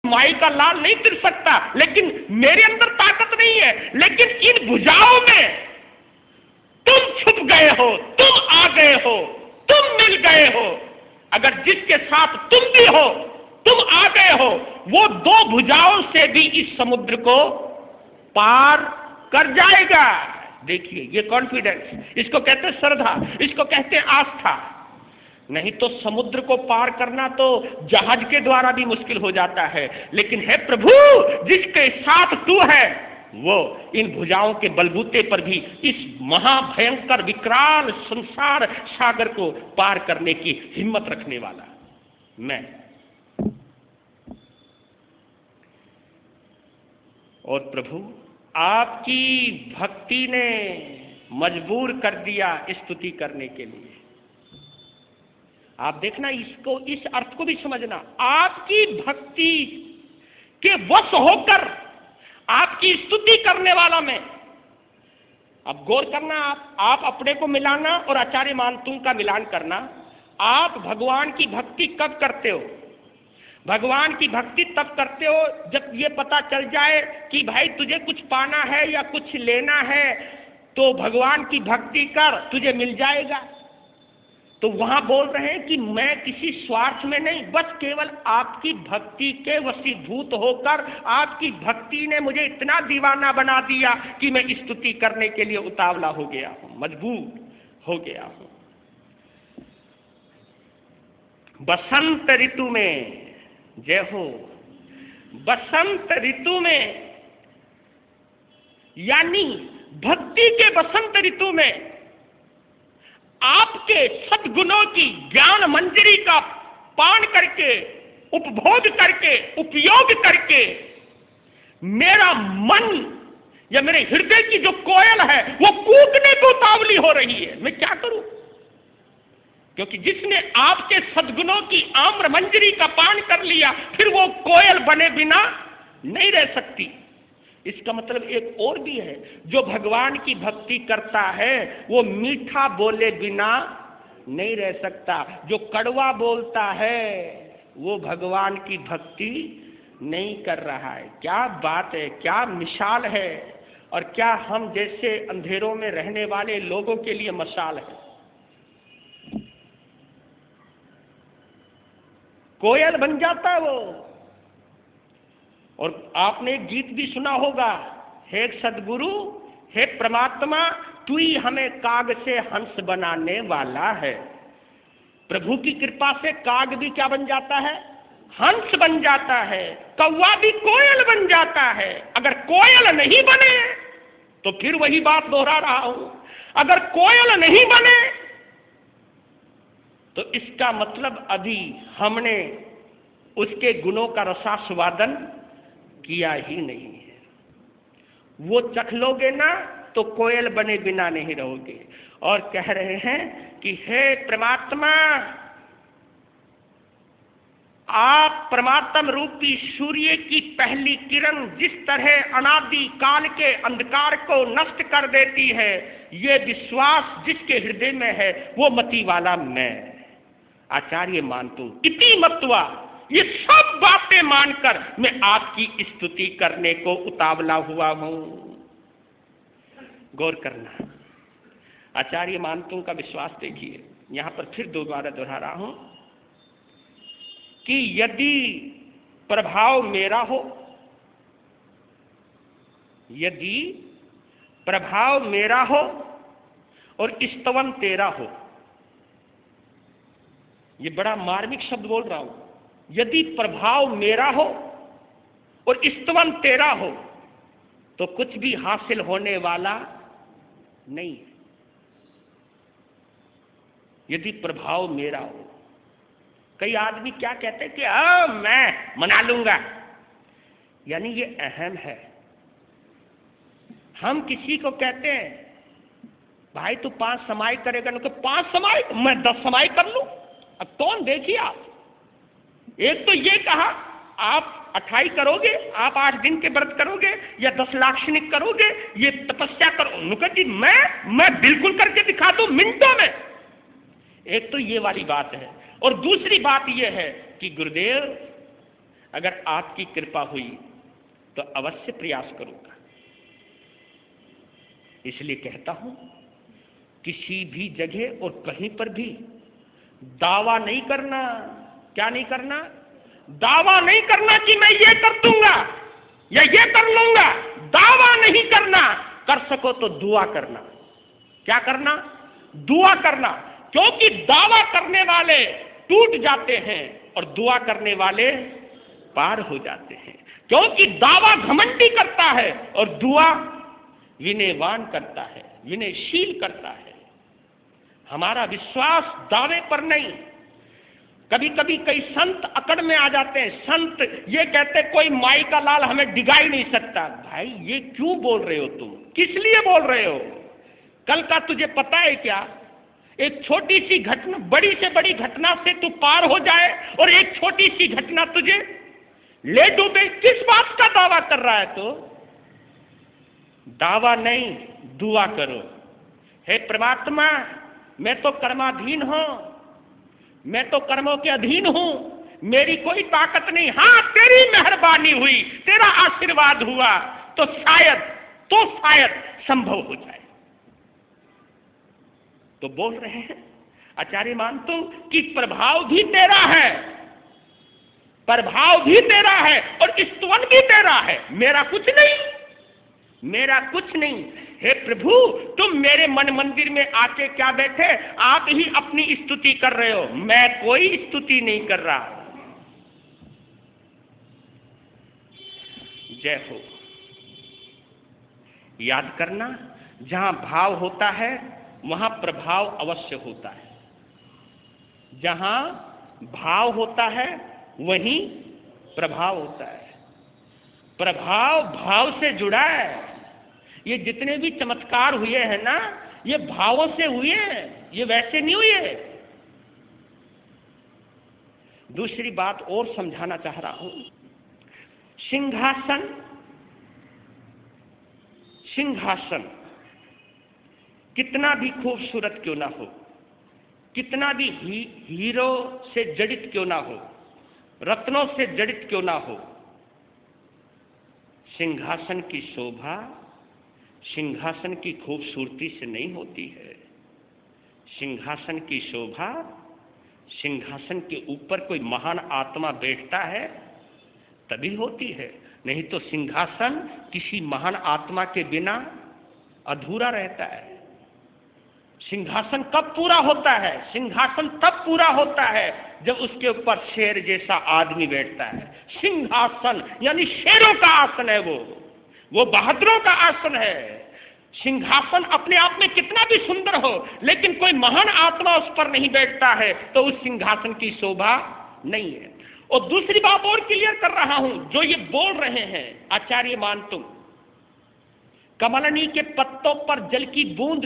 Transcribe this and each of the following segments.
माई का लाल नहीं तिर सकता, लेकिन मेरे अंदर ताकत नहीं है। लेकिन इन भुजाओं में तुम छुप गए हो, तुम आ गए हो, तुम मिल गए हो। अगर जिसके साथ तुम भी हो, तुम आ गए हो, वो दो भुजाओं से भी इस समुद्र को पार कर जाएगा। देखिए ये कॉन्फिडेंस, इसको कहते हैं श्रद्धा, इसको कहते हैं आस्था। नहीं तो समुद्र को पार करना तो जहाज के द्वारा भी मुश्किल हो जाता है, लेकिन है प्रभु जिसके साथ तू है, वो इन भुजाओं के बलबूते पर भी इस महाभयंकर विकराल संसार सागर को पार करने की हिम्मत रखने वाला मैं। और प्रभु आपकी भक्ति ने मजबूर कर दिया स्तुति करने के लिए। आप देखना, इसको, इस अर्थ को भी समझना। आपकी भक्ति के वश होकर आपकी स्तुति करने वाला मैं। अब गौर करना, आप अपने को मिलाना और आचार्य मानतुंग का मिलान करना। आप भगवान की भक्ति कब करते हो? भगवान की भक्ति तब करते हो जब ये पता चल जाए कि भाई तुझे कुछ पाना है या कुछ लेना है, तो भगवान की भक्ति कर, तुझे मिल जाएगा। तो वहां बोल रहे हैं कि मैं किसी स्वार्थ में नहीं, बस केवल आपकी भक्ति के वशीभूत होकर आपकी भक्ति ने मुझे इतना दीवाना बना दिया कि मैं स्तुति करने के लिए उतावला हो गया हूं, मजबूर हो गया हूं। बसंत ऋतु में, जय हो, बसंत ऋतु में, यानी भक्ति के बसंत ऋतु में आपके सद्गुणों की ज्ञान मंजरी का पान करके, उपभोग करके, उपयोग करके मेरा मन या मेरे हृदय की जो कोयल है वो कूकने को उतावली हो रही है। मैं क्या करूं? क्योंकि जिसने आपके सद्गुणों की आम्र मंजरी का पान कर लिया, फिर वो कोयल बने बिना नहीं रह सकती। इसका मतलब एक और भी है, जो भगवान की भक्ति करता है वो मीठा बोले बिना नहीं रह सकता। जो कड़वा बोलता है वो भगवान की भक्ति नहीं कर रहा है। क्या बात है, क्या मिसाल है, और क्या हम जैसे अंधेरों में रहने वाले लोगों के लिए मशाल है। कोयल बन जाता है वो। और आपने एक गीत भी सुना होगा, हे सदगुरु, हे परमात्मा, तू ही हमें काग से हंस बनाने वाला है। प्रभु की कृपा से काग भी क्या बन जाता है? हंस बन जाता है। कौवा भी कोयल बन जाता है। अगर कोयल नहीं बने, तो फिर वही बात दोहरा रहा हूं, अगर कोयल नहीं बने तो इसका मतलब अभी हमने उसके गुणों का रसास्वादन किया ही नहीं है। वो चख लोगे ना तो कोयल बने बिना नहीं रहोगे। और कह रहे हैं कि हे परमात्मा, आप परमात्म रूपी सूर्य की पहली किरण जिस तरह अनादि काल के अंधकार को नष्ट कर देती है, ये विश्वास जिसके हृदय में है वो मति वाला मैं आचार्य मानतुंग इति मत्वा, ये सब बातें मानकर मैं आपकी स्तुति करने को उतावला हुआ हूं। गौर करना, आचार्य मानतुंग का विश्वास देखिए। यहां पर फिर दोबारा दोहरा रहा हूं कि यदि प्रभाव मेरा हो, यदि प्रभाव मेरा हो और स्तवन तेरा हो, ये बड़ा मार्मिक शब्द बोल रहा हूं। यदि प्रभाव मेरा हो और स्तवन तेरा हो तो कुछ भी हासिल होने वाला नहीं है। यदि प्रभाव मेरा हो, कई आदमी क्या कहते हैं कि मैं मना लूंगा, यानी ये अहम है। हम किसी को कहते हैं भाई तू 5 समाई करेगा, ना 5 समाई, मैं 10 समाई कर लूं। अब कौन, देखिए आप, एक तो ये कहा आप 28 करोगे, आप 8 दिन के व्रत करोगे या 10 लाक्षणिक करोगे, ये तपस्या करो। उनका जी मैं बिल्कुल करके दिखा दूं मिनटों में। एक तो ये वाली बात है। और दूसरी बात ये है कि गुरुदेव अगर आपकी कृपा हुई तो अवश्य प्रयास करूंगा। इसलिए कहता हूं, किसी भी जगह और कहीं पर भी दावा नहीं करना। क्या नहीं करना? दावा नहीं करना कि मैं ये कर दूंगा या ये कर लूंगा। दावा नहीं करना। कर सको तो दुआ करना। क्या करना? दुआ करना। क्योंकि दावा करने वाले टूट जाते हैं और दुआ करने वाले पार हो जाते हैं। क्योंकि दावा घमंडी करता है और दुआ विनयवान करता है, विनयशील करता है। हमारा विश्वास दावे पर नहीं। कभी कभी कई संत अकड़ में आ जाते हैं। संत ये कहते कोई माई का लाल हमें डिगा ही नहीं सकता। भाई ये क्यों बोल रहे हो तुम? किस लिए बोल रहे हो? कल का तुझे पता है क्या? एक छोटी सी घटना, बड़ी से बड़ी घटना से तू पार हो जाए और एक छोटी सी घटना तुझे ले डूबे। किस बात का दावा कर रहा है? तो दावा नहीं, दुआ करो। हे परमात्मा, मैं तो कर्माधीन हूं, मैं तो कर्मों के अधीन हूं, मेरी कोई ताकत नहीं। हां, तेरी मेहरबानी हुई, तेरा आशीर्वाद हुआ तो शायद संभव हो जाए। तो बोल रहे हैं आचार्य मानतु कि प्रभाव भी तेरा है, प्रभाव भी तेरा है और स्तवन भी तेरा है। मेरा कुछ नहीं, मेरा कुछ नहीं। हे प्रभु, तुम मेरे मन मंदिर में आके क्या बैठे? आप ही अपनी स्तुति कर रहे हो, मैं कोई स्तुति नहीं कर रहा। जय हो। याद करना, जहां भाव होता है वहां प्रभाव अवश्य होता है। जहां भाव होता है वहीं प्रभाव होता है। प्रभाव भाव से जुड़ा है। ये जितने भी चमत्कार हुए हैं ना, ये भावों से हुए हैं, ये वैसे नहीं हुए। दूसरी बात और समझाना चाह रहा हूं। सिंहासन, सिंहासन कितना भी खूबसूरत क्यों ना हो, कितना भी हीरो से जड़ित क्यों ना हो, रत्नों से जड़ित क्यों ना हो, सिंहासन की शोभा सिंहासन की खूबसूरती से नहीं होती है। सिंहासन की शोभा सिंहासन के ऊपर कोई महान आत्मा बैठता है तभी होती है, नहीं तो सिंहासन किसी महान आत्मा के बिना अधूरा रहता है। सिंहासन कब पूरा होता है? सिंहासन तब पूरा होता है जब उसके ऊपर शेर जैसा आदमी बैठता है। सिंहासन यानी शेरों का आसन है, वो बहादुरों का आसन है। सिंहासन अपने आप में कितना भी सुंदर हो, लेकिन कोई महान आत्मा उस पर नहीं बैठता है तो उस सिंहासन की शोभा नहीं है। और दूसरी बात और क्लियर कर रहा हूं, जो ये बोल रहे हैं आचार्य मानतु, कमलनी के पत्तों पर जल की बूंद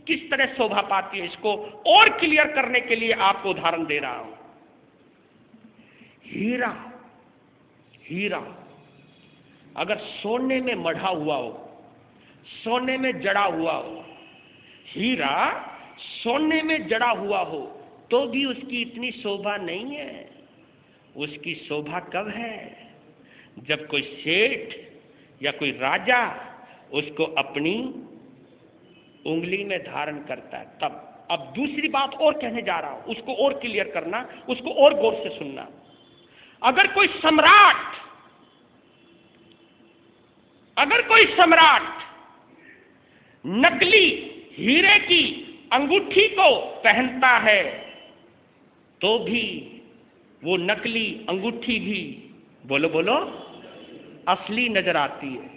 किस तरह शोभा पाती है, इसको और क्लियर करने के लिए आपको उदाहरण दे रहा हूं। हीरा, हीरा अगर सोने में मढ़ा हुआ हो, सोने में जड़ा हुआ हो, हीरा सोने में जड़ा हुआ हो तो भी उसकी इतनी शोभा नहीं है। उसकी शोभा कब है? जब कोई सेठ या कोई राजा उसको अपनी उंगली में धारण करता है तब। अब दूसरी बात और कहने जा रहा हूं, उसको और क्लियर करना, उसको और गौर से सुनना। अगर कोई सम्राट नकली हीरे की अंगूठी को पहनता है तो भी वो नकली अंगूठी भी बोलो बोलो असली नजर आती है।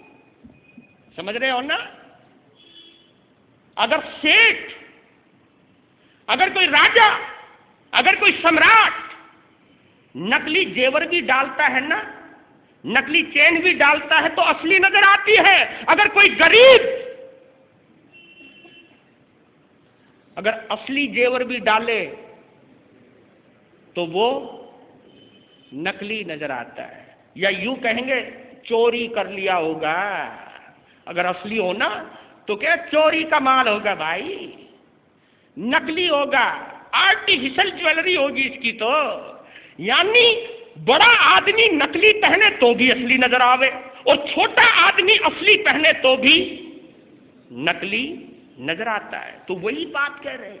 समझ रहे हो ना? अगर सेठ, अगर कोई राजा, अगर कोई सम्राट नकली जेवर भी डालता है ना, नकली चेन भी डालता है तो असली नजर आती है। अगर कोई गरीब अगर असली जेवर भी डाले तो वो नकली नजर आता है, या यूं कहेंगे चोरी कर लिया होगा। अगर असली हो ना तो क्या चोरी का माल होगा भाई, नकली होगा, आर्टिफिशियल ज्वेलरी होगी इसकी तो। यानी बड़ा आदमी नकली पहने तो भी असली नजर आवे, और छोटा आदमी असली पहने तो भी नकली नजर आता है। तो वही बात कह रहे हैं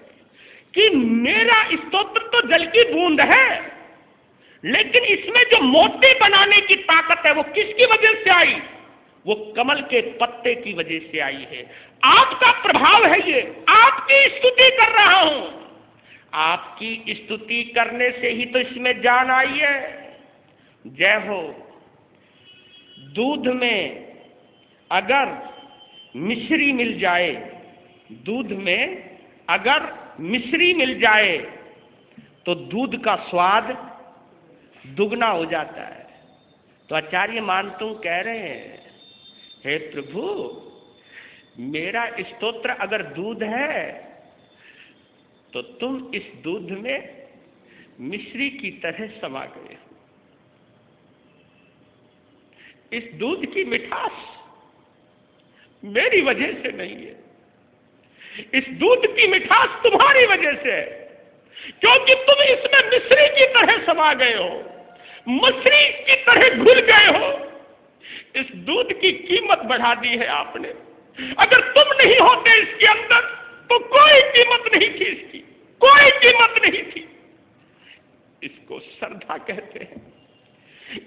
कि मेरा स्तोत्र तो जल की बूंद है, लेकिन इसमें जो मोती बनाने की ताकत है वो किसकी वजह से आई? वो कमल के पत्ते की वजह से आई है। आपका प्रभाव है ये, आपकी स्तुति कर रहा हूं। आपकी स्तुति करने से ही तो इसमें जान आई है। जय हो। दूध में अगर मिश्री मिल जाए, दूध में अगर मिश्री मिल जाए तो दूध का स्वाद दुगना हो जाता है। तो आचार्य मानतुंग कह रहे हैं, हे प्रभु, मेरा स्तोत्र अगर दूध है तो तुम इस दूध में मिश्री की तरह समा गए हो। इस दूध की मिठास मेरी वजह से नहीं है, इस दूध की मिठास तुम्हारी वजह से है, क्योंकि तुम इसमें मिश्री की तरह समा गए हो, मछली की तरह घुल गए हो। इस दूध की कीमत बढ़ा दी है आपने। अगर तुम नहीं होते इसके अंदर तो कोई कीमत नहीं थी, इसकी कोई कीमत नहीं थी। इसको श्रद्धा कहते हैं,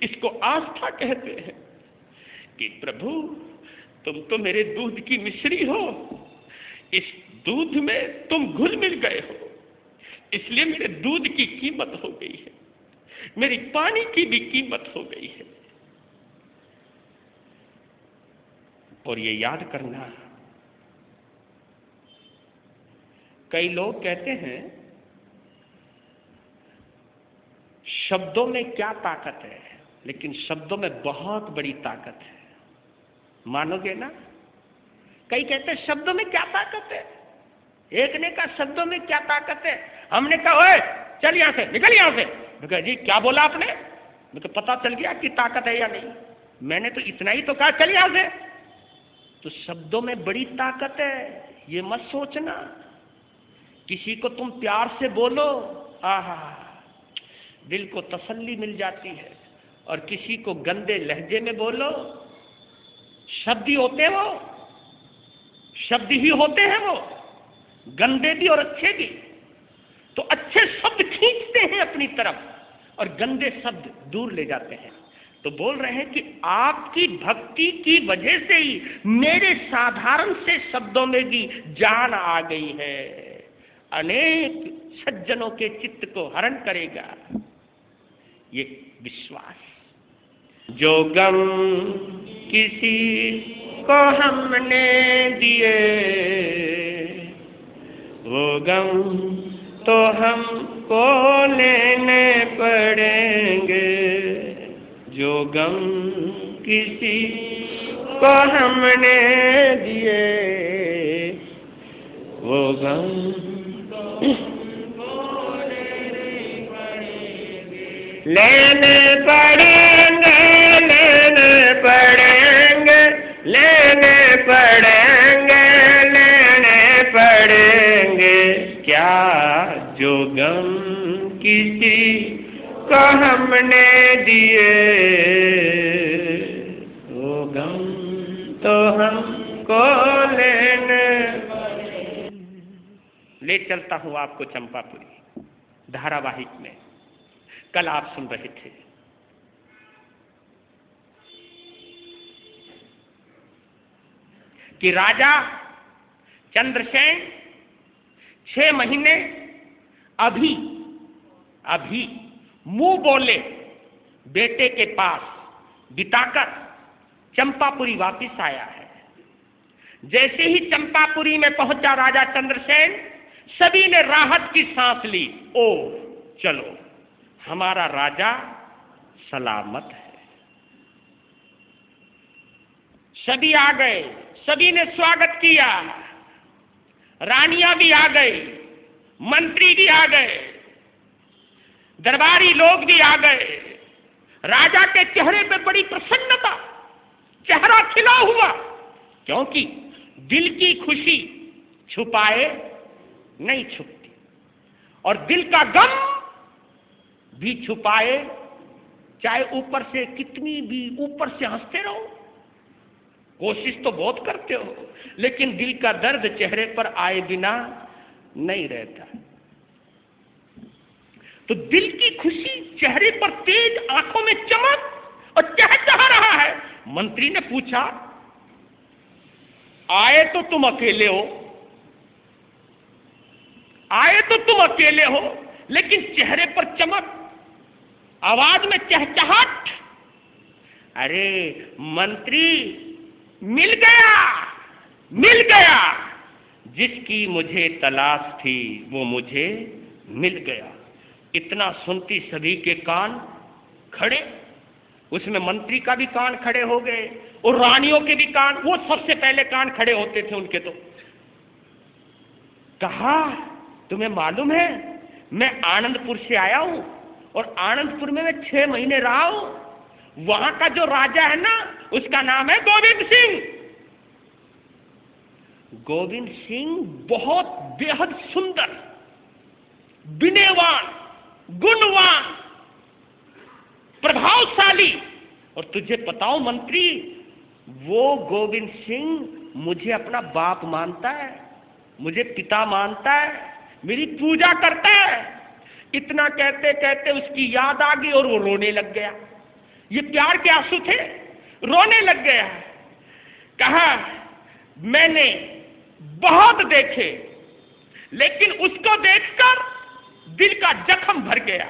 इसको आस्था कहते हैं कि प्रभु तुम तो मेरे दूध की मिश्री हो, इस दूध में तुम घुल मिल गए हो, इसलिए मेरे दूध की कीमत हो गई है, मेरी पानी की भी कीमत हो गई है। और ये याद करना, कई लोग कहते हैं शब्दों में क्या ताकत है, लेकिन शब्दों में बहुत बड़ी ताकत है। मानोगे ना? कई कहते हैं शब्दों में क्या ताकत है। एक ने कहा शब्दों में क्या ताकत है, हमने कहा ओए चल यहां से, निकल यहां से। मैं कहा जी क्या बोला आपने? मैं तो पता चल गया कि ताकत है या नहीं, मैंने तो इतना ही तो कहा चल यहां से। तो शब्दों में बड़ी ताकत है, ये मत सोचना। किसी को तुम प्यार से बोलो, आहा दिल को तसल्ली मिल जाती है, और किसी को गंदे लहजे में बोलो, शब्द ही होते हैं वो, शब्द ही होते हैं वो, गंदे भी और अच्छे भी। तो अच्छे शब्द खींचते हैं अपनी तरफ और गंदे शब्द दूर ले जाते हैं। तो बोल रहे हैं कि आपकी भक्ति की वजह से ही मेरे साधारण से शब्दों में भी जान आ गई है, अनेक सज्जनों के चित्त को हरण करेगा ये विश्वास। जो गम किसी को हमने दिए, वो गम तो हमको लेने पड़ेंगे। जो गम किसी को हमने दिए, वो गम लेने पड़ेंगे, लेने पड़ेंगे, लेने पड़ेंगे, लेने पड़ेंगे। क्या जो गम किसी को हमने दिए, वो गम तो हमको लेने पड़ेंगे। ले चलता हूँ आपको चंपापुरी धारावाहिक में। कल आप सुन रहे थे कि राजा चंद्रसेन 6 महीने अभी मुंह बोले बेटे के पास बिताकर चंपापुरी वापिस आया है। जैसे ही चंपापुरी में पहुंचा राजा चंद्रसेन, सभी ने राहत की सांस ली। ओ चलो, हमारा राजा सलामत है। सभी आ गए, सभी ने स्वागत किया, रानियां भी आ गई, मंत्री भी आ गए, दरबारी लोग भी आ गए। राजा के चेहरे पे बड़ी प्रसन्नता, चेहरा खिला हुआ, क्योंकि दिल की खुशी छुपाए नहीं छुपती और दिल का गम भी छुपाए चाहे ऊपर से कितनी भी ऊपर से हंसते रहो, कोशिश तो बहुत करते हो, लेकिन दिल का दर्द चेहरे पर आए बिना नहीं रहता। तो दिल की खुशी चेहरे पर तेज, आंखों में चमक और चहचहा रहा है। मंत्री ने पूछा, आए तो तुम अकेले हो, आए तो तुम अकेले हो, लेकिन चेहरे पर चमक, आवाज में चहचहाट। अरे मंत्री, मिल गया, मिल गया, जिसकी मुझे तलाश थी वो मुझे मिल गया। इतना सुनती सभी के कान खड़े, उसमें मंत्री का भी कान खड़े हो गए और रानियों के भी कान, वो सबसे पहले कान खड़े होते थे उनके। तो कहा, तुम्हें मालूम है मैं आनंदपुर से आया हूं और आनंदपुर में मैं 6 महीने रहा हूं। वहां का जो राजा है ना, उसका नाम है गोविंद सिंह। गोविंद सिंह बहुत बेहद सुंदर, विनयवान, गुणवान, प्रभावशाली। और तुझे बताओ मंत्री, वो गोविंद सिंह मुझे अपना बाप मानता है, मुझे पिता मानता है, मेरी पूजा करता है। इतना कहते कहते उसकी याद आ गई और वो रोने लग गया। ये प्यार के आंसू थे, रोने लग गया। कहा, मैंने बहुत देखे, लेकिन उसको देखकर दिल का जख्म भर गया,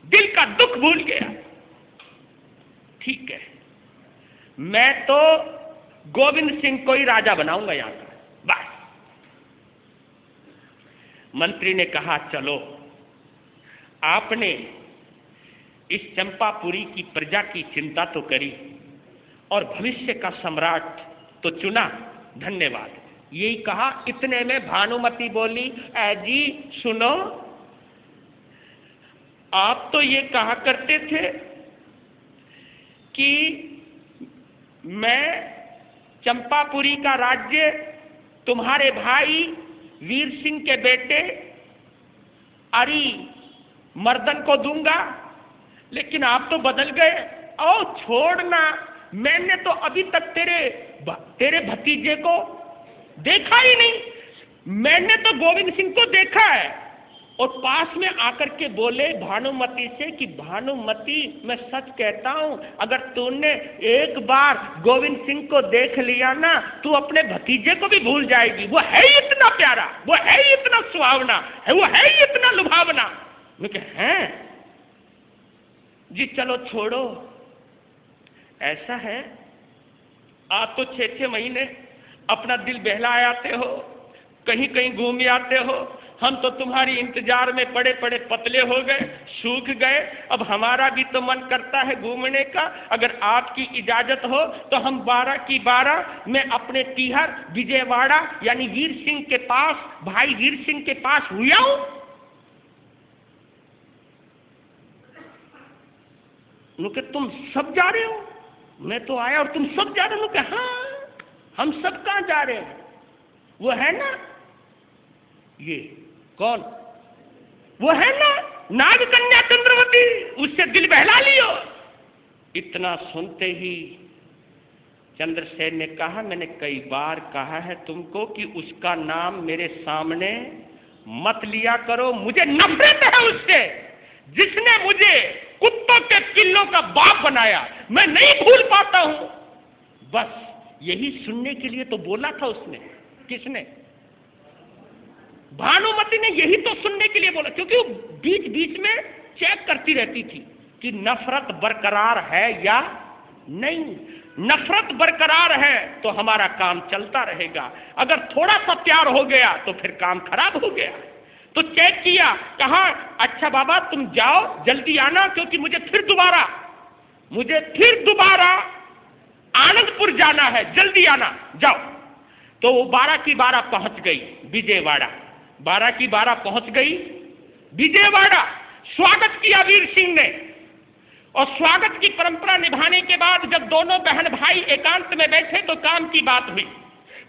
दिल का दुख भूल गया। ठीक है, मैं तो गोविंद सिंह को ही राजा बनाऊंगा यहां का, बस। मंत्री ने कहा, चलो, आपने इस चंपापुरी की प्रजा की चिंता तो करी और भविष्य का सम्राट तो चुना, धन्यवाद। यही कहा, इतने में भानुमति बोली, जी सुनो, आप तो ये कहा करते थे कि मैं चंपापुरी का राज्य तुम्हारे भाई वीर सिंह के बेटे अरी मर्दन को दूंगा, लेकिन आप तो बदल गए। ओ छोड़ना, मैंने तो अभी तक तेरे भतीजे को देखा ही नहीं। मैंने तो गोविंद सिंह को देखा है। और पास में आकर के बोले भानुमति से कि भानुमति, मैं सच कहता हूं, अगर तूने एक बार गोविंद सिंह को देख लिया ना, तू अपने भतीजे को भी भूल जाएगी। वो है ही इतना प्यारा, वो है ही इतना सुहावना है, वो है ही इतना लुभावना। मैं कहा, हैं जी, चलो छोड़ो। ऐसा है, आप तो 6-6 महीने अपना दिल बहलाए आते हो, कहीं कहीं घूम आते हो। हम तो तुम्हारी इंतजार में पड़े पड़े पतले हो गए, सूख गए। अब हमारा भी तो मन करता है घूमने का। अगर आपकी इजाजत हो तो हम 12 की 12 में अपने पीहर विजयवाड़ा यानी वीर सिंह के पास, भाई वीर सिंह के पास हुआ हूं। उनके, तुम सब जा रहे हो? मैं तो आया और तुम सब जा रहे हो? कि हाँ, हम सब कहाँ जा रहे हैं? वो है ना, ये कौन? वो है ना नाग कन्या चंद्रवती, उससे दिल बहला लियो। इतना सुनते ही चंद्रसेन ने कहा, मैंने कई बार कहा है तुमको कि उसका नाम मेरे सामने मत लिया करो। मुझे नफरत है उससे, जिसने मुझे कुत्तों के पिल्लों का बाप बनाया। मैं नहीं भूल पाता हूं। बस यही सुनने के लिए तो बोला था उसने। किसने? भानुमति ने यही तो सुनने के लिए बोला, क्योंकि वो बीच बीच में चेक करती रहती थी कि नफरत बरकरार है या नहीं। नफरत बरकरार है तो हमारा काम चलता रहेगा, अगर थोड़ा सा प्यार हो गया तो फिर काम खराब हो गया। तो चेक किया, कहा अच्छा बाबा तुम जाओ, जल्दी आना, क्योंकि मुझे फिर दोबारा आनंदपुर जाना है, जल्दी आना, जाओ। तो वो 12 की 12 पहुंच गई विजयवाड़ा। 12 की 12 पहुंच गई विजयवाड़ा। स्वागत किया वीर सिंह ने, और स्वागत की परंपरा निभाने के बाद जब दोनों बहन भाई एकांत में बैठे तो काम की बात हुई।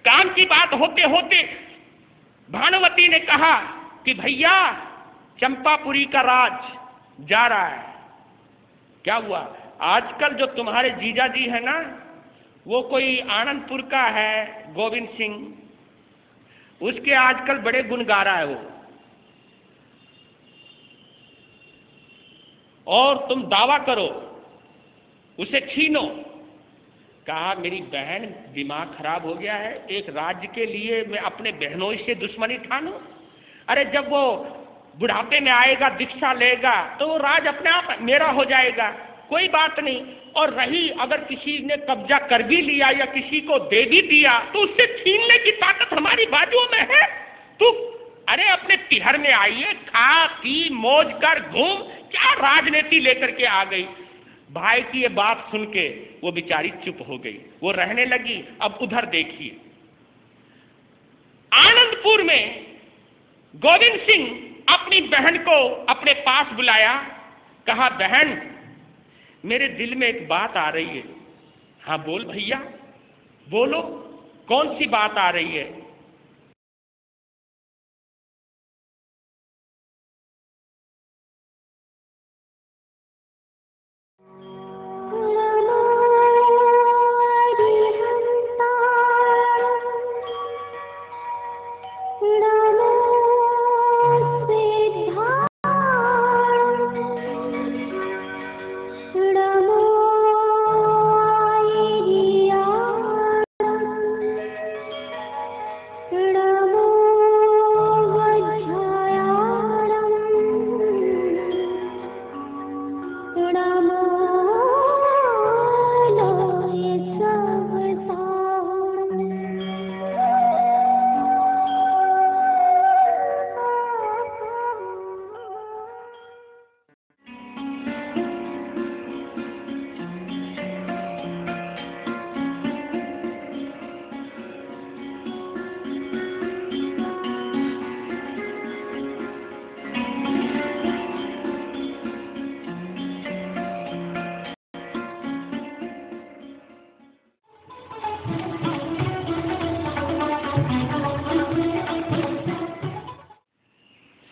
काम की बात होते होते भानुमति ने कहा कि भैया चंपापुरी का राज जा रहा है। क्या हुआ? आजकल जो तुम्हारे जीजा जी है ना, वो कोई आनंदपुर का है, गोविंद सिंह, उसके आजकल बड़े गुण गा रहा है वो, और तुम दावा करो उसे छीनो। कहा मेरी बहन दिमाग खराब हो गया है, एक राज्य के लिए मैं अपने बहनों से दुश्मनी ठानूं? अरे जब वो बुढ़ापे में आएगा, दीक्षा लेगा, तो वो राज अपने आप मेरा हो जाएगा, कोई बात नहीं। और रही अगर किसी ने कब्जा कर भी लिया या किसी को दे भी दिया, तो उससे छीनने की ताकत हमारी बाजुओं में है। तू अरे अपने तिहर में आइए, खा पी मौज कर घूम, क्या राजनीति लेकर के आ गई? भाई की ये बात सुन के वो बेचारी चुप हो गई, वो रहने लगी। अब उधर देखिए, आनंदपुर में गोविंद सिंह अपनी बहन को अपने पास बुलाया, कहा बहन मेरे दिल में एक बात आ रही है। हाँ बोल भैया, बोलो, कौन सी बात आ रही है?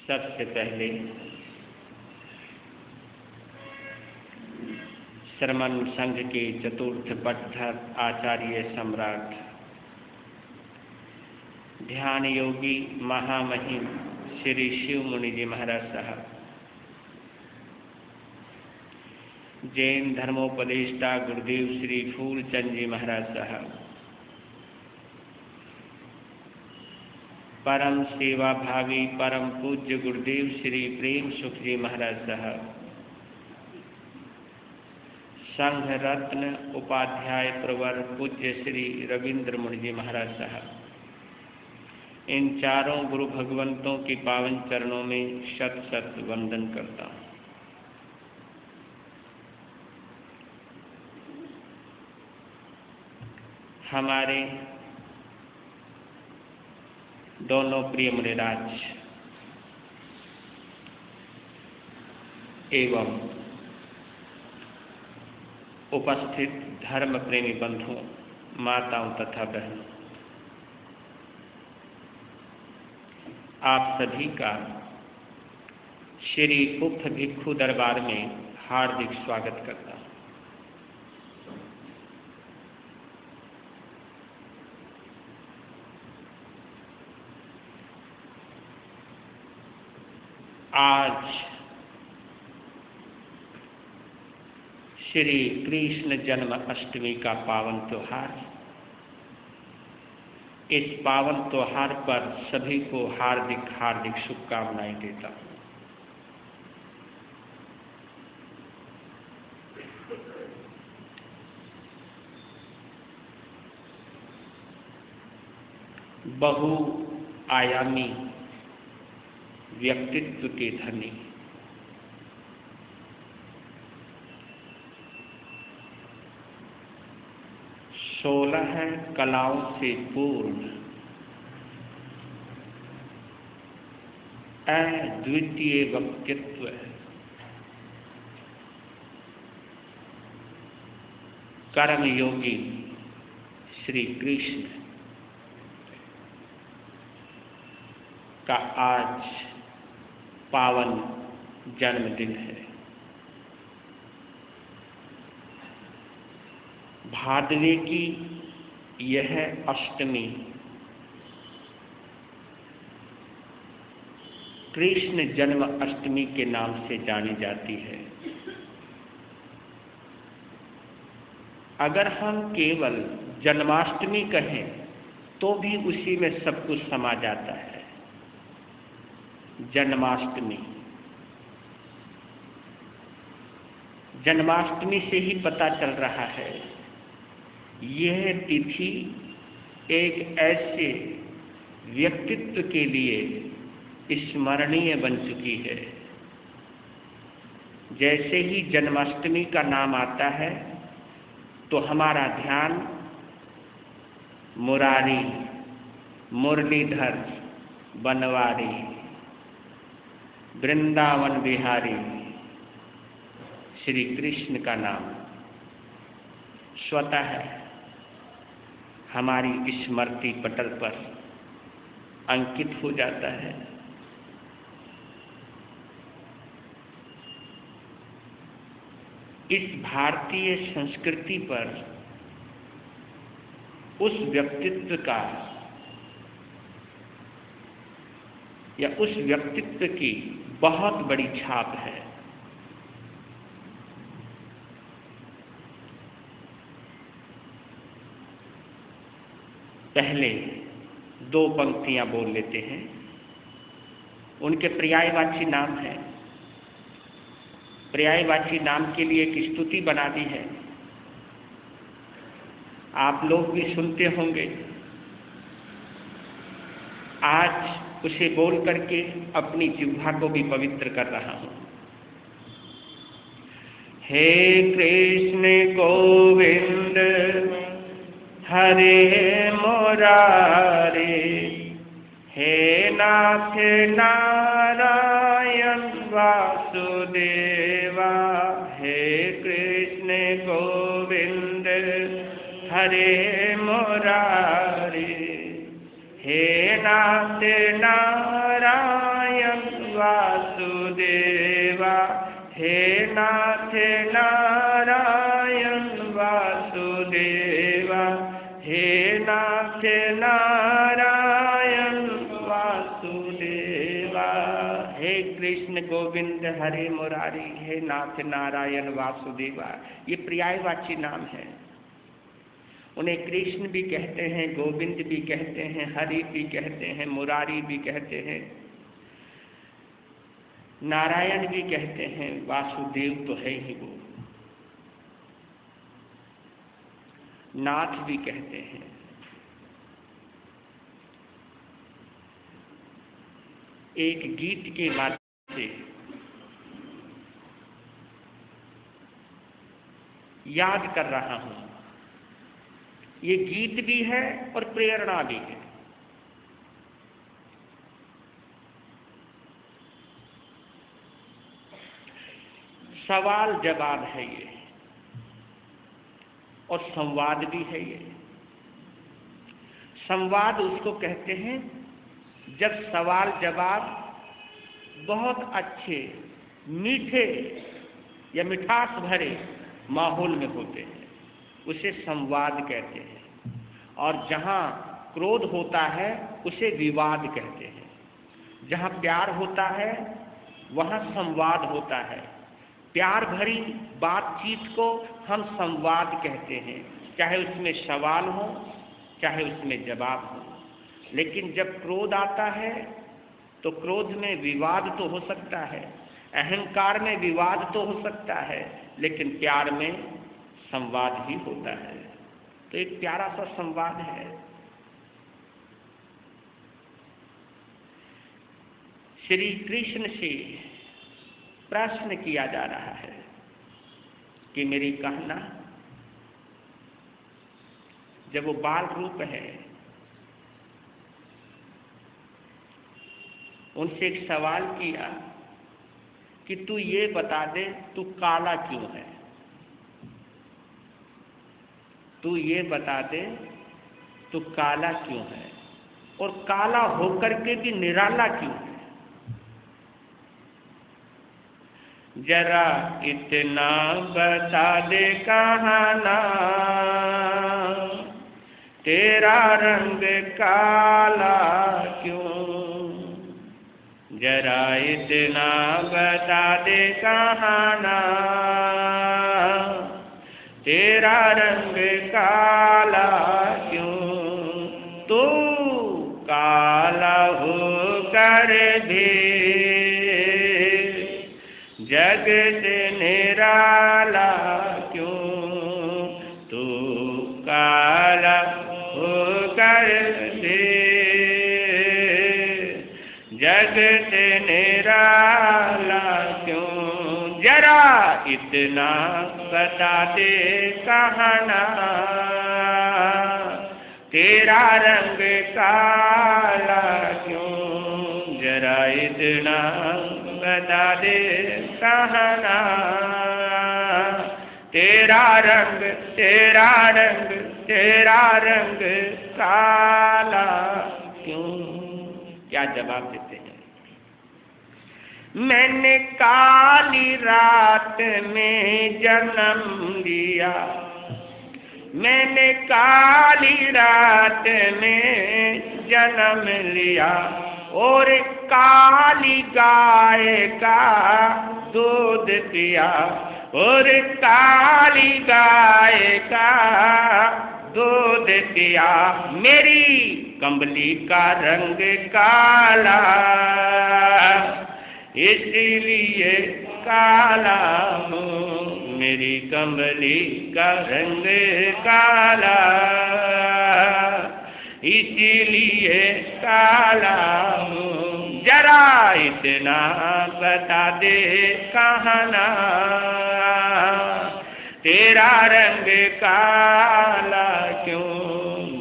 सबसे पहले श्रमण संघ के चतुर्थ पट्धर आचार्य सम्राट ध्यान योगी महामहिम श्री शिव मुनि जी महाराज साहब, जैन धर्मोपदेष्टा गुरुदेव श्री फूलचंद जी महाराज साहब, परम सेवा भावी परम पूज्य गुरुदेव श्री प्रेम सुख जी महाराज साहब, संघ रत्न उपाध्याय प्रवर पूज्य श्री रविंद्र मुनि जी महाराज साहब, इन चारों गुरु भगवंतों के पावन चरणों में शत शत वंदन करता हूँ। हमारे दोनों प्रिय मुनिराज एवं उपस्थित धर्म प्रेमी बंधुओं, माताओं तथा बहनों, आप सभी का श्री उक्त भिक्षु दरबार में हार्दिक स्वागत करता हूँ। आज श्री कृष्ण जन्म अष्टमी का पावन त्योहार, इस पावन त्योहार पर सभी को हार्दिक हार्दिक शुभकामनाएं देता हूँ। बहुआयामी व्यक्तित्व के धनी, 16 कलाओं से पूर्ण अद्वितीय व्यक्तित्व, कर्म योगी श्री कृष्ण का आज पावन जन्मदिन है। भादवे की यह अष्टमी कृष्ण जन्म अष्टमी के नाम से जानी जाती है। अगर हम केवल जन्माष्टमी कहें तो भी उसी में सब कुछ समा जाता है। जन्माष्टमी से ही पता चल रहा है, यह तिथि एक ऐसे व्यक्तित्व के लिए स्मरणीय बन चुकी है। जैसे ही जन्माष्टमी का नाम आता है तो हमारा ध्यान मुरारी, मुरलीधर, बनवारी, वृंदावन बिहारी श्री कृष्ण का नाम स्वतः हमारी स्मृति पटल पर अंकित हो जाता है। इस भारतीय संस्कृति पर उस व्यक्तित्व का या उस व्यक्तित्व की बहुत बड़ी छाप है। पहले दो पंक्तियां बोल लेते हैं, उनके पर्यायवाची नाम है। पर्यायवाची नाम के लिए एक स्तुति बना दी है, आप लोग भी सुनते होंगे। आज उसे बोल करके अपनी जिह्वा को भी पवित्र कर रहा हूं। हे कृष्ण गोविंद हरे मुरारे, हे नाथ नारायण वासुदेवा, हे कृष्ण गोविंद हरे मुरारे, हे नाथ नारायण वासुदेवा, हे नाथ नारायण वासुदेवा, हे नाथ नारायण वासुदेवा। हे कृष्ण गोविंद हरे मुरारी, हे नाथ नारायण वासुदेवा। ये पर्यायवाची नाम है। उन्हें कृष्ण भी कहते हैं, गोविंद भी कहते हैं, हरि भी कहते हैं, मुरारी भी कहते हैं, नारायण भी कहते हैं, वासुदेव तो है ही वो, नाथ भी कहते हैं। एक गीत के माध्यम से याद कर रहा हूं। ये गीत भी है और प्रेरणा भी है। सवाल जवाब है ये, और संवाद भी है ये। संवाद उसको कहते हैं जब सवाल जवाब बहुत अच्छे, मीठे या मिठास भरे माहौल में होते हैं, उसे संवाद कहते हैं। और जहाँ क्रोध होता है उसे विवाद कहते हैं। जहाँ प्यार होता है वहाँ संवाद होता है। प्यार भरी बातचीत को हम संवाद कहते हैं, चाहे उसमें सवाल हो चाहे उसमें जवाब हो। लेकिन जब क्रोध आता है तो क्रोध में विवाद तो हो सकता है, अहंकार में विवाद तो हो सकता है, लेकिन प्यार में संवाद ही होता है। तो एक प्यारा सा संवाद है। श्री कृष्ण से प्रश्न किया जा रहा है कि मेरी कहना, जब वो बाल रूप है, उनसे एक सवाल किया कि तू ये बता दे तू काला क्यों है, तू ये बता दे तू काला क्यों है, और काला होकर के भी निराला क्यों है। जरा इतना बता दे कहाना, तेरा रंग काला क्यों। जरा इतना बता दे कहाना, तेरा रंग काला क्यों। तू काला होकर भी जग से निराला क्यों। तू काला होकर भी जग से निराला क्यों। जरा इतना बता दे कहाना, तेरा रंग काला क्यों। जरा इतना बता दे कहाना, तेरा रंग तेरा रंग तेरा रंग काला क्यों। क्या जवाब देते हैं? मैंने काली रात में जन्म लिया, मैंने काली रात में जन्म लिया, और काली गाय का दूध पिया, और काली गाय का दूध पिया। मेरी कंबली का रंग काला, इसलिए काला हूँ। मेरी कंबली का रंग काला, इसीलिए काला हूँ। जरा इतना बता दे कहाना, तेरा रंग काला क्यों।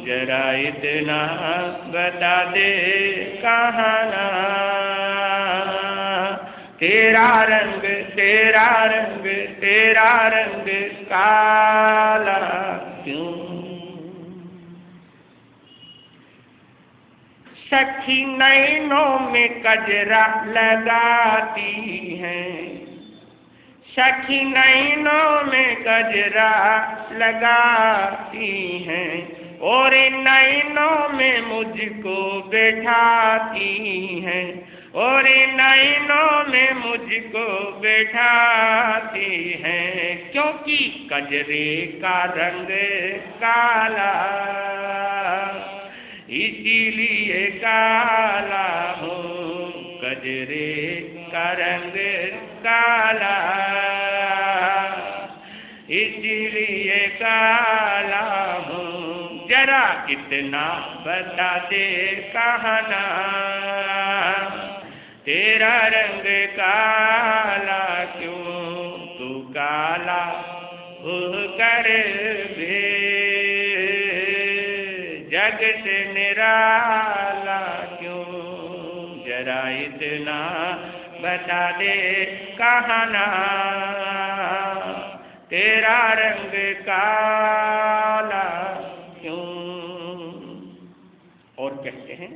जरा इतना बता दे कहाना, तेरा रंग तेरा रंग तेरा रंग काला क्यों। सखी नैनों में कजरा लगाती हैं, सखी नैनों में कजरा लगाती हैं, और नैनों में मुझको बैठाती हैं, और नैनों में मुझको बैठाती हैं। क्योंकि कजरे का रंग काला, इसीलिए काला हूँ। कजरे का रंग काला, इसीलिए काला हूँ। जरा इतना बता दे कहाना, तेरा रंग काला क्यों। तू काला होकर भी जग से निराला क्यों। जरा इतना बता दे कहाना, तेरा रंग काला क्यों। और कहते हैं,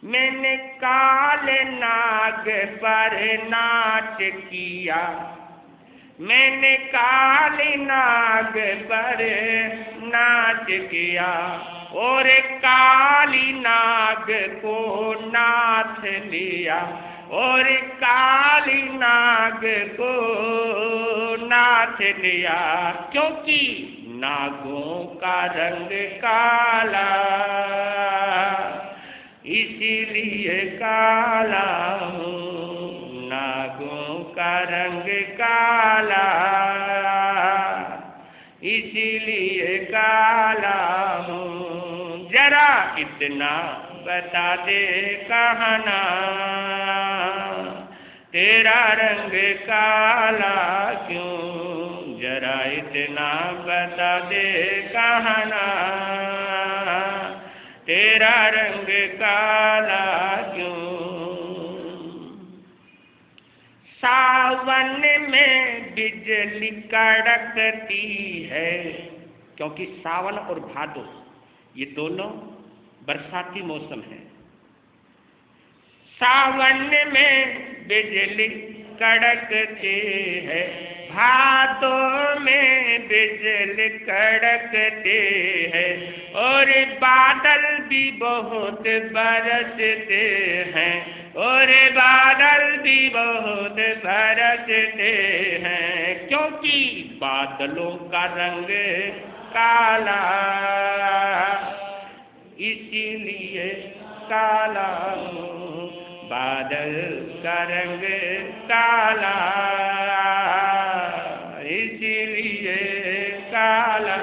मैंने काले नाग पर नाच किया, मैंने काले नाग पर नाच किया, और काली नाग को नाथ लिया, और काली नाग को नाथ लिया। क्योंकि नागों का रंग काला, इसीलिए काला हूँ। नागों का रंग काला, इसीलिए काला हूँ। जरा इतना बता दे कहाना, तेरा रंग काला क्यों। जरा इतना बता दे कहाना, तेरा रंग काला क्यों। सावन में बिजली कड़कती है, क्योंकि सावन और भादो ये दोनों बरसाती मौसम है। सावन में बिजली कड़कते हैं, भादों में बिजली कड़कते हैं, और बादल भी बहुत बरसते हैं, और बादल भी बहुत बरसते हैं, क्योंकि बादलों का रंग काला, इसीलिए काला हूँ, बादल का रंग काला, इसीलिए काला।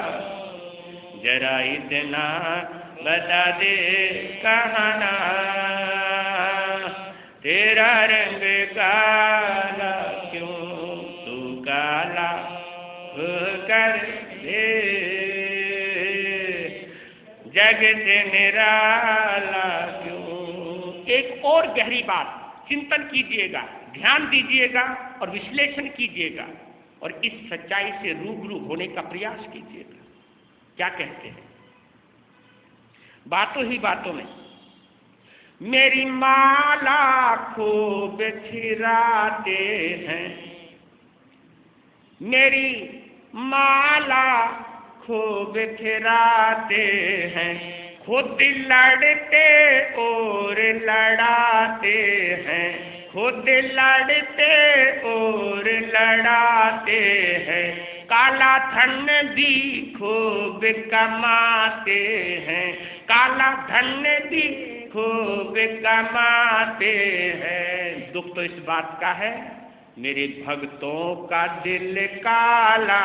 जरा इतना बता दे कहना, तेरा रंग काला क्यों, तू काला कर दे, जग से निराला क्यों। एक और गहरी बात चिंतन कीजिएगा, ध्यान दीजिएगा और विश्लेषण कीजिएगा, और इस सच्चाई से रूबरू होने का प्रयास कीजिएगा। क्या कहते हैं बातों ही बातों में, मेरी माला खूब छिराते हैं, मेरी माला खूब छिराते हैं, खुद लड़ते और लड़ाते हैं, खुद लड़ते और लड़ाते हैं, काला धन भी खूब कमाते हैं, काला धन भी खूब कमाते हैं। दुख तो इस बात का है, मेरे भक्तों का दिल काला,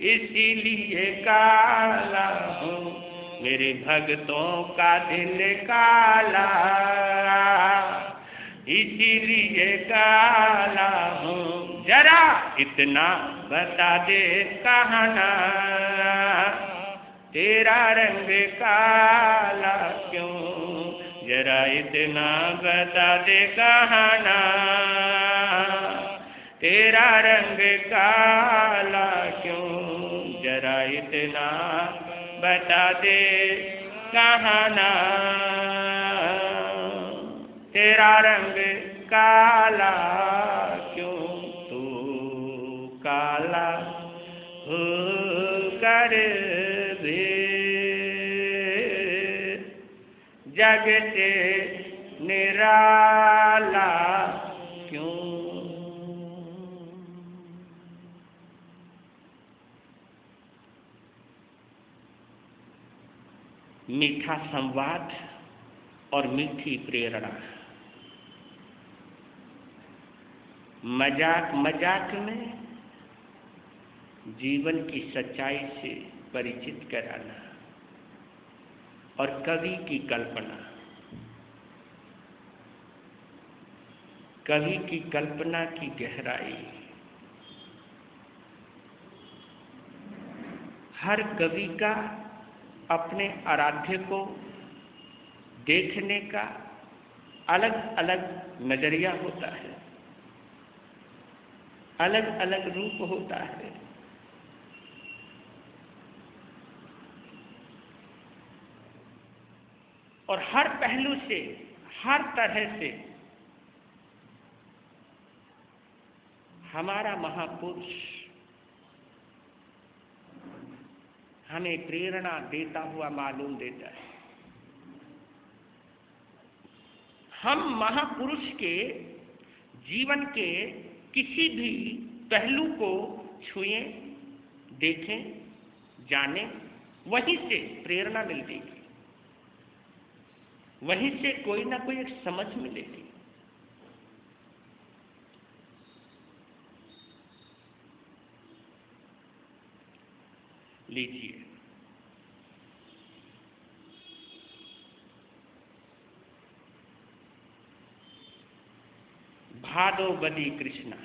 इसीलिए काला हूँ, मेरे भक्तों का दिल काला, इसीलिए काला हूँ। जरा इतना बता दे कहना, तेरा रंग काला क्यों, जरा इतना बता दे कहना, तेरा रंग काला क्यों, जरा इतना बता दे कहना, तेरा रंग काला क्यों, तू काला हो कर दे, जग से निराला क्यों। मीठा संवाद और मीठी प्रेरणा, मजाक मजाक में जीवन की सच्चाई से परिचित कराना, और कवि की कल्पना, कवि की कल्पना की गहराई। हर कवि का अपने आराध्य को देखने का अलग अलग नजरिया होता है, अलग अलग रूप होता है। और हर पहलू से, हर तरह से हमारा महापुरुष हमें प्रेरणा देता हुआ मालूम देता है। हम महापुरुष के जीवन के किसी भी पहलू को छुएं, देखें, जानें, वहीं से प्रेरणा मिलेगी, वहीं से कोई ना कोई एक समझ मिलेगी। लीजिए, भादो बदी कृष्णा।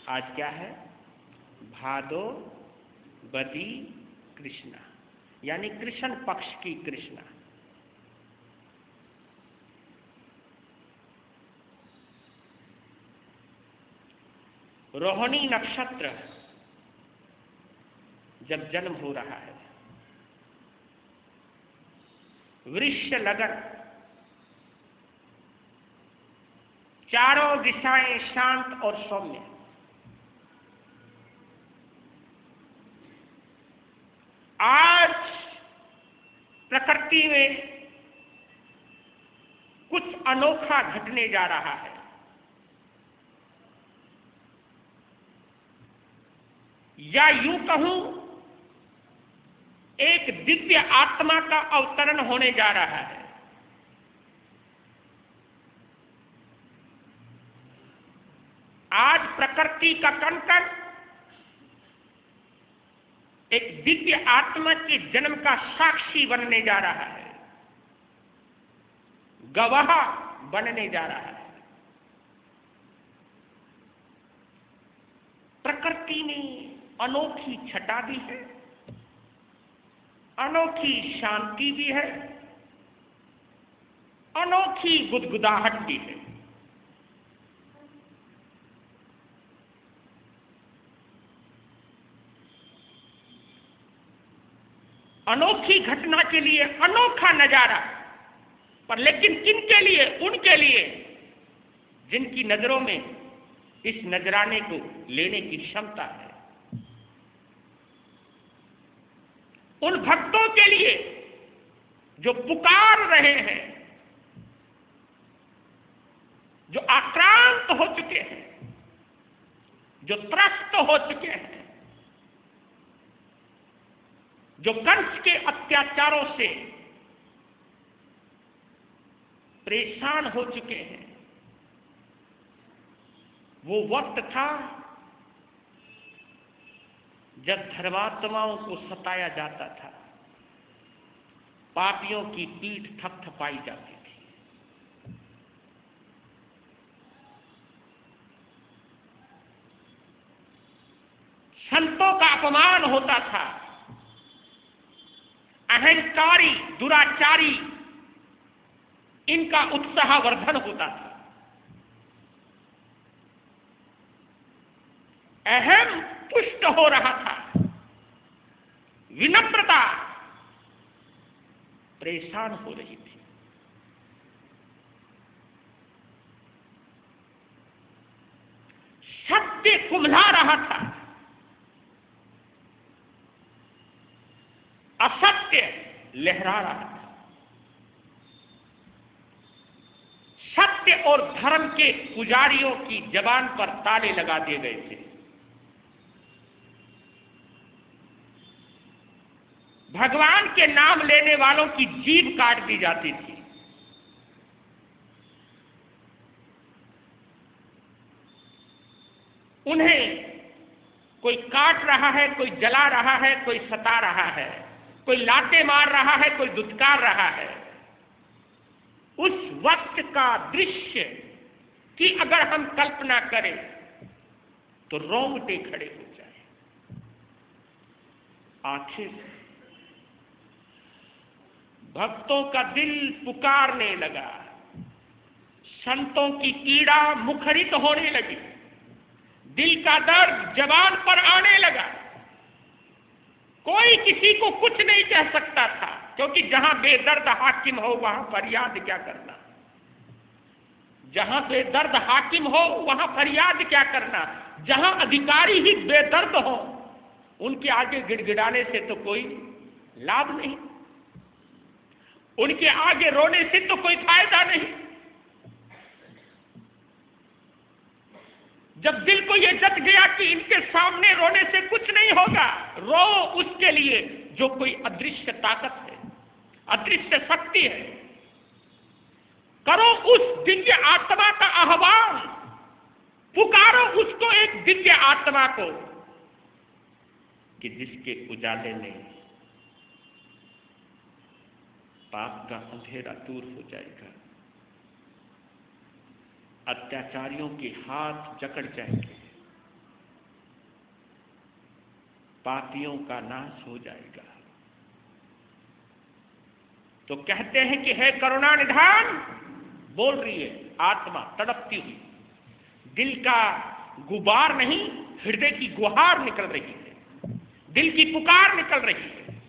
आज क्या है? भादो बदी कृष्णा, यानी कृष्ण पक्ष की कृष्णा। रोहिणी नक्षत्र जब जन्म हो रहा है, वृश्य लगन चारों दिशाएं शांत और सौम्य। आज प्रकृति में कुछ अनोखा घटने जा रहा है। या यूं कहूं, एक दिव्य आत्मा का अवतरण होने जा रहा है। आज प्रकृति का कण-कण एक दिव्य आत्मा के जन्म का साक्षी बनने जा रहा है, गवाह बनने जा रहा है। प्रकृति में अनोखी छटा भी है, अनोखी शांति भी है, अनोखी गुदगुदाहट भी है। अनोखी घटना के लिए अनोखा नजारा, पर लेकिन किनके लिए? उनके लिए जिनकी नजरों में इस नजराने को लेने की क्षमता है। उन भक्तों के लिए जो पुकार रहे हैं, जो आक्रांत हो चुके हैं, जो त्रस्त हो चुके हैं, जो कंस के अत्याचारों से परेशान हो चुके हैं। वो वक्त था जब धर्मात्माओं को सताया जाता था, पापियों की पीठ थपथपाई जाती थी। संतों का अपमान होता था, अहंकारी, दुराचारी, इनका उत्साहवर्धन होता था। अहम पुष्ट हो रहा था, विनम्रता परेशान हो रही थी। सत्य कुम्हला रहा था, असत्य लहरा रहा था। सत्य और धर्म के पुजारियों की जबान पर ताले लगा दिए गए थे। भगवान के नाम लेने वालों की जीभ काट दी जाती थी। उन्हें कोई काट रहा है, कोई जला रहा है, कोई सता रहा है, कोई लाते मार रहा है, कोई दुत्कार रहा है। उस वक्त का दृश्य की अगर हम कल्पना करें तो रोंगटे खड़े हो जाए। आखिर भक्तों का दिल पुकारने लगा, संतों की पीड़ा मुखरित होने लगी, दिल का दर्द जबान पर आने लगा। कोई किसी को कुछ नहीं कह सकता था, क्योंकि जहां बेदर्द हाकिम हो वहां फरियाद क्या करना। जहां बेदर्द हाकिम हो वहां फरियाद क्या करना। जहां अधिकारी ही बेदर्द हो, उनके आगे गिड़गिड़ाने से तो कोई लाभ नहीं, उनके आगे रोने से तो कोई फायदा नहीं। जब दिल को यह जत गया कि इनके सामने रोने से कुछ नहीं होगा, रो उसके लिए जो कोई अदृश्य ताकत है, अदृश्य शक्ति है। करो उस दिव्य आत्मा का आह्वान, पुकारो उसको, एक दिव्य आत्मा को, कि जिसके उजाले में पाप का अंधेरा दूर हो जाएगा, अत्याचारियों के हाथ जकड़ जाएंगे, पापियों का नाश हो जाएगा। तो कहते हैं कि है करुणा निधान, बोल रही है आत्मा तड़पती हुई, दिल का गुबार नहीं, हृदय की गुहार निकल रही है, दिल की पुकार निकल रही है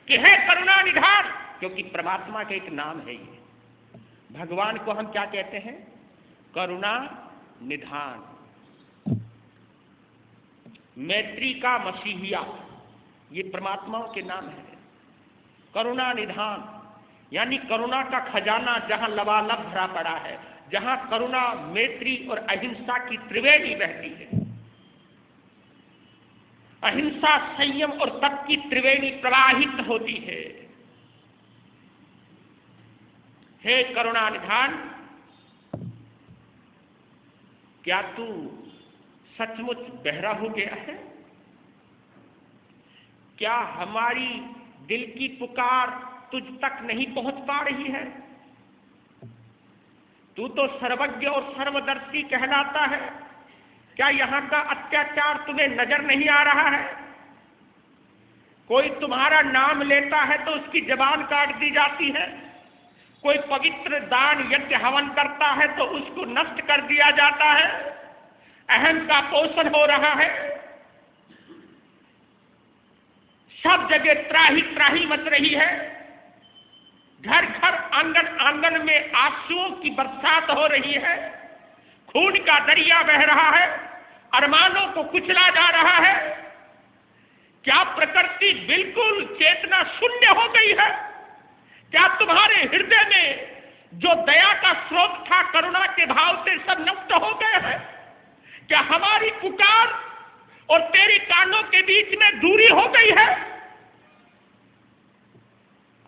कि है करुणा निधान, क्योंकि परमात्मा का एक नाम है ये। भगवान को हम क्या कहते हैं? करुणा निधान, मैत्री का मसीहिया, ये परमात्माओं के नाम है। करुणा निधान यानी करुणा का खजाना जहां लबालब भरा पड़ा है, जहां करुणा, मैत्री और अहिंसा की त्रिवेणी बहती है। अहिंसा, संयम और तप की त्रिवेणी प्रवाहित होती है। हे करुणा निधान, क्या तू सचमुच बहरा हो गया है? क्या हमारी दिल की पुकार तुझ तक नहीं पहुंच पा रही है? तू तो सर्वज्ञ और सर्वदर्शी कहलाता है। क्या यहां का अत्याचार तुम्हें नजर नहीं आ रहा है? कोई तुम्हारा नाम लेता है तो उसकी जबान काट दी जाती है। कोई पवित्र दान यज्ञ हवन करता है तो उसको नष्ट कर दिया जाता है। अहम का पोषण हो रहा है। सब जगह त्राही त्राही मच रही है। घर घर आंगन आंगन में आंसुओं की बरसात हो रही है। खून का दरिया बह रहा है। अरमानों को कुचला जा रहा है। क्या प्रकृति बिल्कुल चेतना शून्य हो गई है? क्या तुम्हारे हृदय में जो दया का स्रोत था, करुणा के भाव से सब नष्ट हो गए हैं? क्या हमारी पुकार और तेरे कानों के बीच में दूरी हो गई है?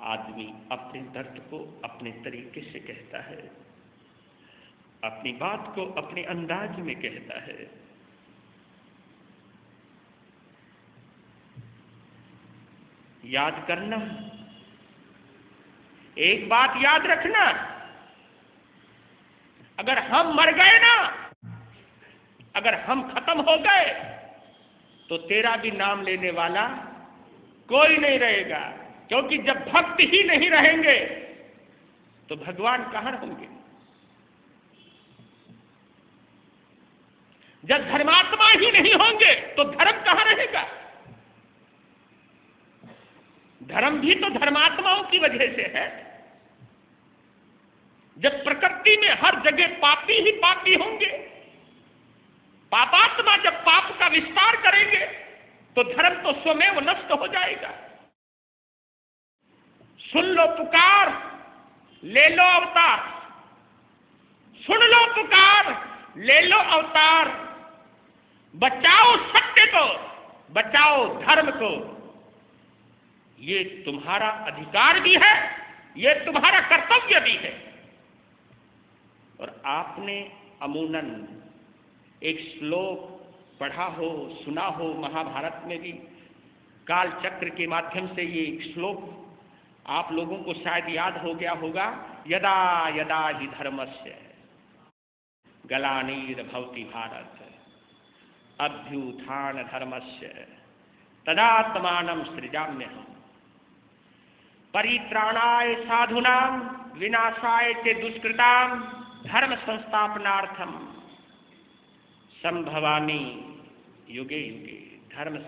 आदमी अपने दर्द को अपने तरीके से कहता है, अपनी बात को अपने अंदाज में कहता है। याद करना, एक बात याद रखना, अगर हम मर गए ना, अगर हम खत्म हो गए तो तेरा भी नाम लेने वाला कोई नहीं रहेगा। क्योंकि जब भक्त ही नहीं रहेंगे तो भगवान कहां होंगे? जब धर्मात्मा ही नहीं होंगे तो धर्म कहां रहेगा? धर्म भी तो धर्मात्माओं की वजह से है। जब प्रकृति में हर जगह पापी ही पापी होंगे, पापात्मा जब पाप का विस्तार करेंगे तो धर्म तो स्वयं नष्ट हो जाएगा। सुन लो पुकार, ले लो अवतार। सुन लो पुकार, ले लो अवतार। बचाओ सत्य को, बचाओ धर्म को। ये तुम्हारा अधिकार भी है, ये तुम्हारा कर्तव्य भी है। और आपने अमूनन एक श्लोक पढ़ा हो, सुना हो, महाभारत में भी काल चक्र के माध्यम से ये एक श्लोक आप लोगों को शायद याद हो गया होगा। यदा यदा हि धर्मस्य ग्लानिर्भवति भारत अभ्युत्थान धर्मस्य तदात्मानं सृजाम्यहम् परित्राणाय साधूनां विनाशाय च दुष्कृतां धर्म संस्थापनार्थम संभवामि युगे युगे। धर्म